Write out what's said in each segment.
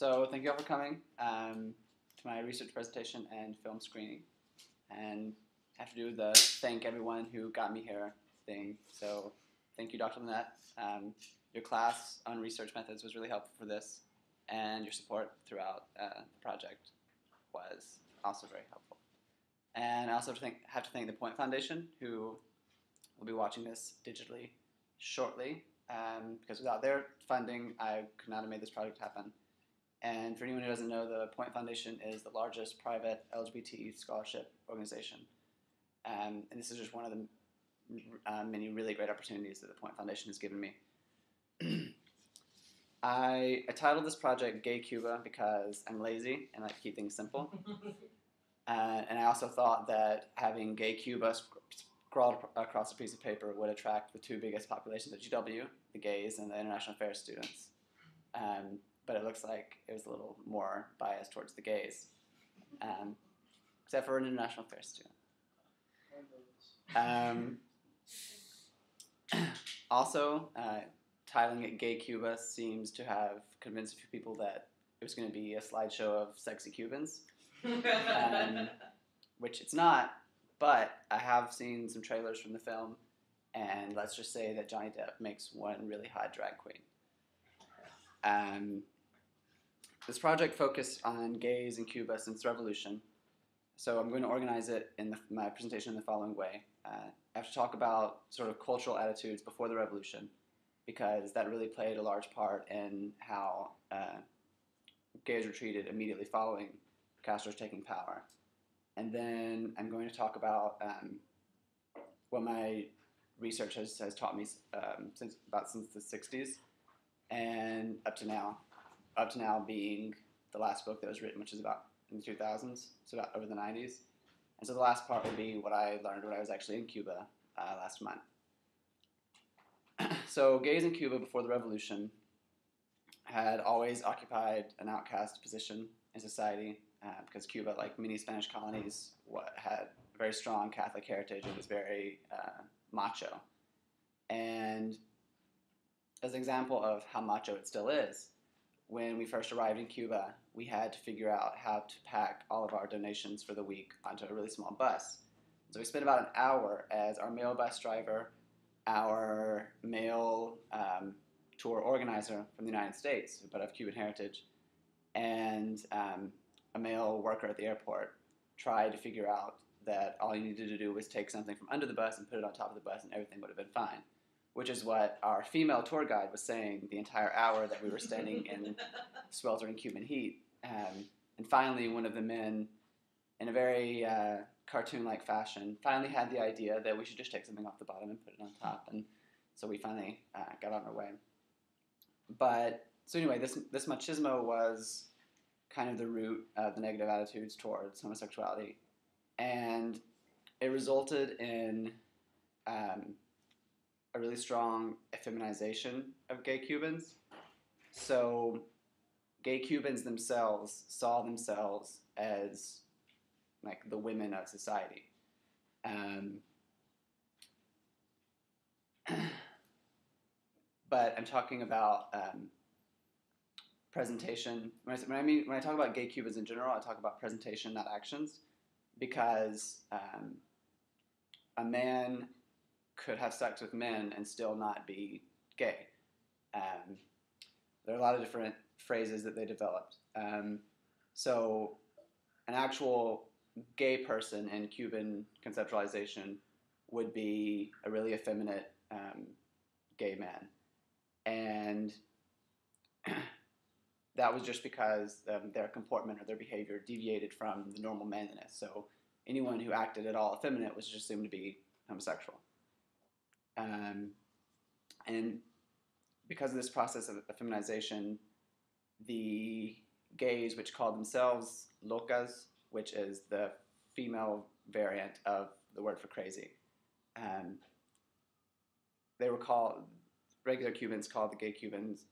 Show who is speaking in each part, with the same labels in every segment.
Speaker 1: So thank you all for coming to my research presentation and film screening. And I have to do the thank everyone who got me here thing. So thank you, Dr. Lynette. Your class on research methods was really helpful for this, and your support throughout the project was also very helpful. And I also have to thank the Point Foundation, who will be watching this digitally shortly, because without their funding, I could not have made this project happen. And for anyone who doesn't know, the Point Foundation is the largest private LGBT scholarship organization. And this is just one of the many really great opportunities that the Point Foundation has given me. I titled this project Gay Cuba because I'm lazy and like to keep things simple. And I also thought that having Gay Cuba scrawled across a piece of paper would attract the two biggest populations at GW, the gays and the international affairs students. But it looks like it was a little more biased towards the gays, except for an international affairs student. Also, titling it Gay Cuba seems to have convinced a few people that it was going to be a slideshow of sexy Cubans, which it's not, but I have seen some trailers from the film, and let's just say that Johnny Depp makes one really hot drag queen. This project focused on gays in Cuba since the revolution, so I'm going to organize it in my presentation in the following way. I have to talk about sort of cultural attitudes before the revolution, because that really played a large part in how gays were treated immediately following Castro's taking power. And then I'm going to talk about what my research has taught me since the 60s and up to now being the last book that was written, which is about in the 2000s, so about over the 90s. And so the last part will be what I learned when I was actually in Cuba last month. So gays in Cuba before the revolution had always occupied an outcast position in society because Cuba, like many Spanish colonies, had a very strong Catholic heritage. It was very macho. And as an example of how macho it still is, when we first arrived in Cuba, we had to figure out how to pack all of our donations for the week onto a really small bus. So we spent about an hour as our male bus driver, our male tour organizer from the United States, but of Cuban heritage, and a male worker at the airport tried to figure out that all you needed to do was take something from under the bus and put it on top of the bus and everything would have been fine, which is what our female tour guide was saying the entire hour that we were standing in sweltering Cuban heat. And finally, one of the men, in a very cartoon-like fashion, finally had the idea that we should just take something off the bottom and put it on top. And so we finally got on our way. But, so anyway, this machismo was kind of the root of the negative attitudes towards homosexuality. And it resulted in a really strong effeminization of gay Cubans. So gay Cubans themselves saw themselves as like the women of society. But I'm talking about presentation. When I talk about gay Cubans in general, I talk about presentation, not actions, because a man could have sex with men and still not be gay. There are a lot of different phrases that they developed. So an actual gay person in Cuban conceptualization would be a really effeminate gay man. And that was just because their comportment or their behavior deviated from the normal manliness. So anyone who acted at all effeminate was just assumed to be homosexual. And because of this process of feminization, the gays, which called themselves locas, which is the female variant of the word for crazy, they were called, regular Cubans called the gay Cubans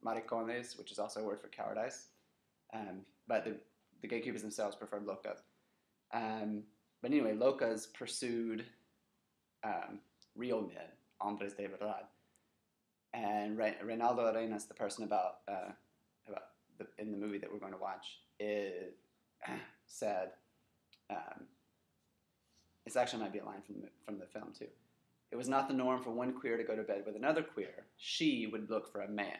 Speaker 1: maricones, which is also a word for cowardice, but the gay Cubans themselves preferred locas. But anyway, locas pursued real men, hombres de verdad. And Reynaldo Arenas, the person in the movie that we're going to watch said, this actually might be a line from the film too. It was not the norm for one queer to go to bed with another queer. She would look for a man.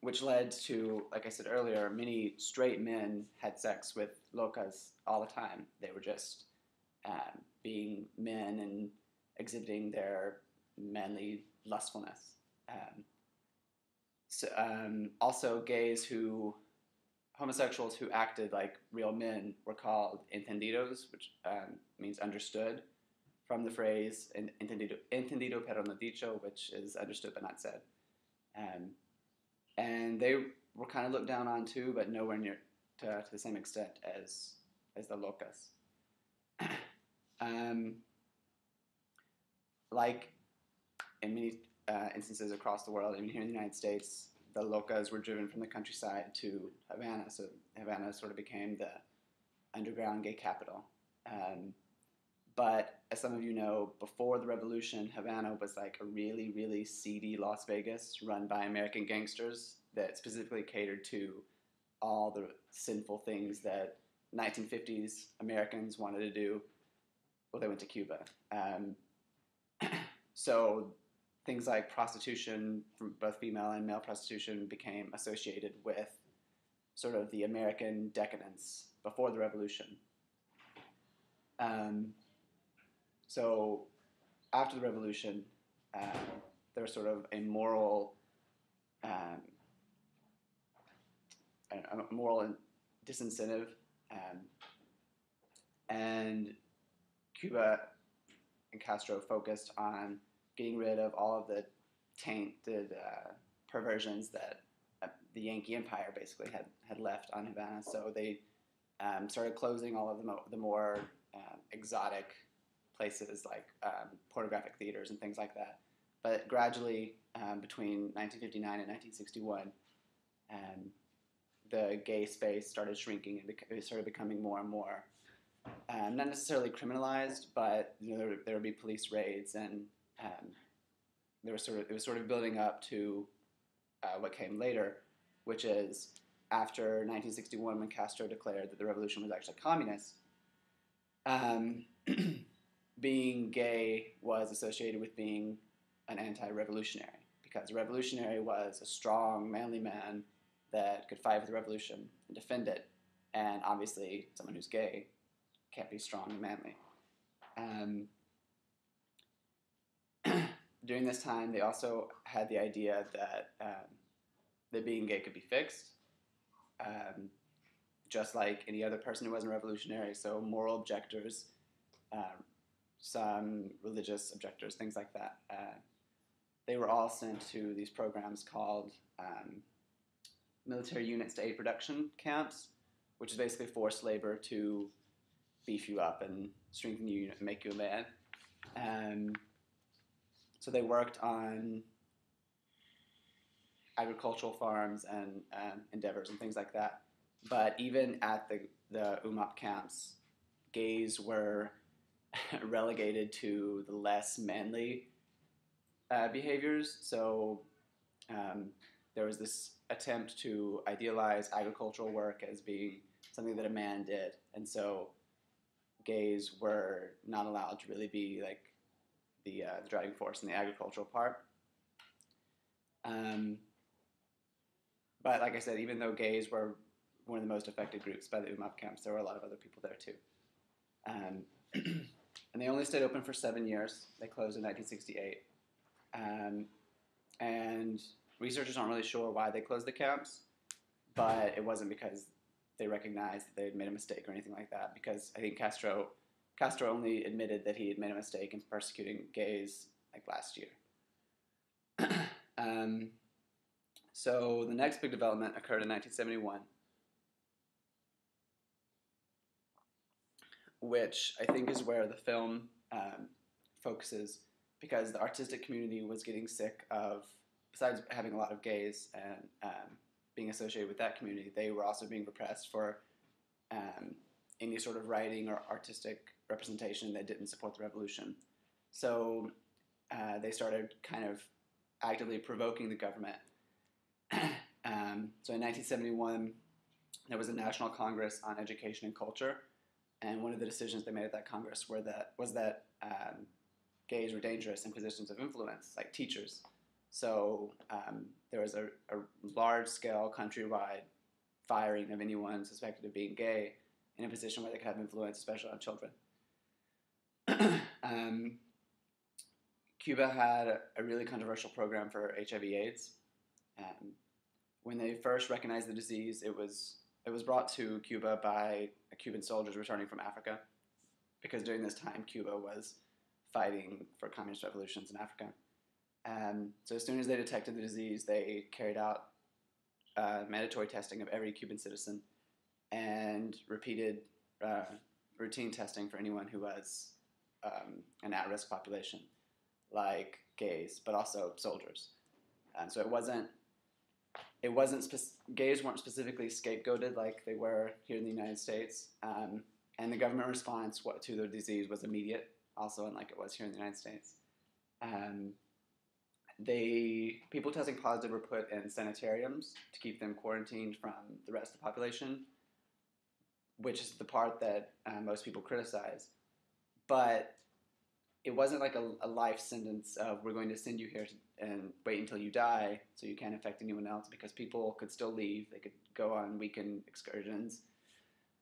Speaker 1: Which led to, like I said earlier, many straight men had sex with locas all the time. They were just being men and exhibiting their manly lustfulness. Also, homosexuals who acted like real men were called entendidos, which means understood, from the phrase entendido pero no dicho, which is understood but not said. And they were kind of looked down on too, but nowhere near to the same extent as the locas. Like in many instances across the world, even here in the United States, the locas were driven from the countryside to Havana, so Havana sort of became the underground gay capital. But as some of you know, before the revolution, Havana was like a really, really seedy Las Vegas run by American gangsters that specifically catered to all the sinful things that 1950s Americans wanted to do. Well, they went to Cuba. So things like prostitution, from both female and male prostitution, became associated with sort of the American decadence before the revolution. So after the revolution, there was sort of a moral disincentive, and Cuba and Castro focused on getting rid of all of the tainted perversions that the Yankee Empire basically had left on Havana. So they started closing all of the more exotic places like pornographic theaters and things like that. But gradually, between 1959 and 1961, the gay space started shrinking and it started becoming more and more, not necessarily criminalized, but there would be police raids, and it was sort of building up to what came later, which is after 1961, when Castro declared that the revolution was actually communist. Being gay was associated with being an anti-revolutionary, because a revolutionary was a strong, manly man that could fight for the revolution and defend it. And obviously, someone who's gay can't be strong and manly. During this time, they also had the idea that being gay could be fixed, just like any other person who wasn't revolutionary. So moral objectors, some religious objectors, things like that. They were all sent to these programs called military units to aid production camps, which is basically forced labor to beef you up and strengthen you and make you a man. So they worked on agricultural farms and endeavors and things like that. But even at the UMAP camps, gays were relegated to the less manly behaviors. So there was this attempt to idealize agricultural work as being something that a man did. And so gays were not allowed to really be like the driving force in the agricultural part. But like I said, even though gays were one of the most affected groups by the UMAP camps, there were a lot of other people there too. And they only stayed open for 7 years. They closed in 1968. And researchers aren't really sure why they closed the camps, but it wasn't because they recognized that they had made a mistake or anything like that, because I think Castro only admitted that he had made a mistake in persecuting gays like last year. So the next big development occurred in 1971, which I think is where the film focuses, because the artistic community was getting sick of, besides having a lot of gays and being associated with that community, they were also being repressed for any sort of writing or artistic representation that didn't support the revolution. So they started kind of actively provoking the government So in 1971, there was a National Congress on Education and Culture, and one of the decisions they made at that Congress was that gays were dangerous in positions of influence, like teachers. So there was a large-scale countrywide firing of anyone suspected of being gay in a position where they could have influence, especially on children. Cuba had a really controversial program for HIV/AIDS. When they first recognized the disease, it was brought to Cuba by Cuban soldiers returning from Africa, because during this time Cuba was fighting for communist revolutions in Africa. So as soon as they detected the disease, they carried out mandatory testing of every Cuban citizen and repeated routine testing for anyone who was an at-risk population, like gays, but also soldiers. So gays weren't specifically scapegoated like they were here in the United States, and the government response to the disease was immediate, also unlike it was here in the United States. People testing positive were put in sanitariums to keep them quarantined from the rest of the population, which is the part that most people criticize. But it wasn't like a life sentence of, we're going to send you here and wait until you die so you can't affect anyone else, because people could still leave. They could go on weekend excursions.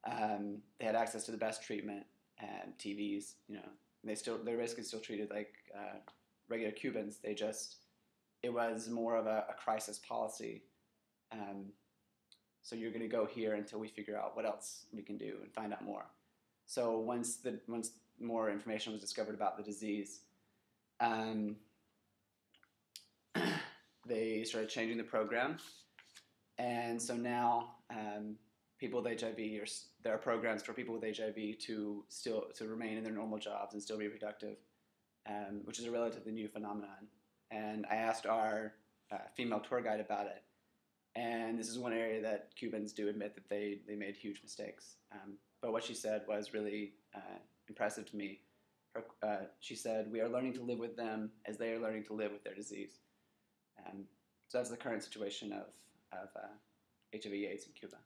Speaker 1: They had access to the best treatment and TVs. They're basically still treated like regular Cubans. It was more of a crisis policy. So you're going to go here until we figure out what else we can do and find out more. So once more information was discovered about the disease, they started changing the program. And so now people with HIV, there are programs for people with HIV to remain in their normal jobs and still be productive, which is a relatively new phenomenon. And I asked our female tour guide about it. And this is one area that Cubans do admit that they made huge mistakes. But what she said was really impressive to me. She said, "We are learning to live with them as they are learning to live with their disease." So that's the current situation of HIV/AIDS in Cuba.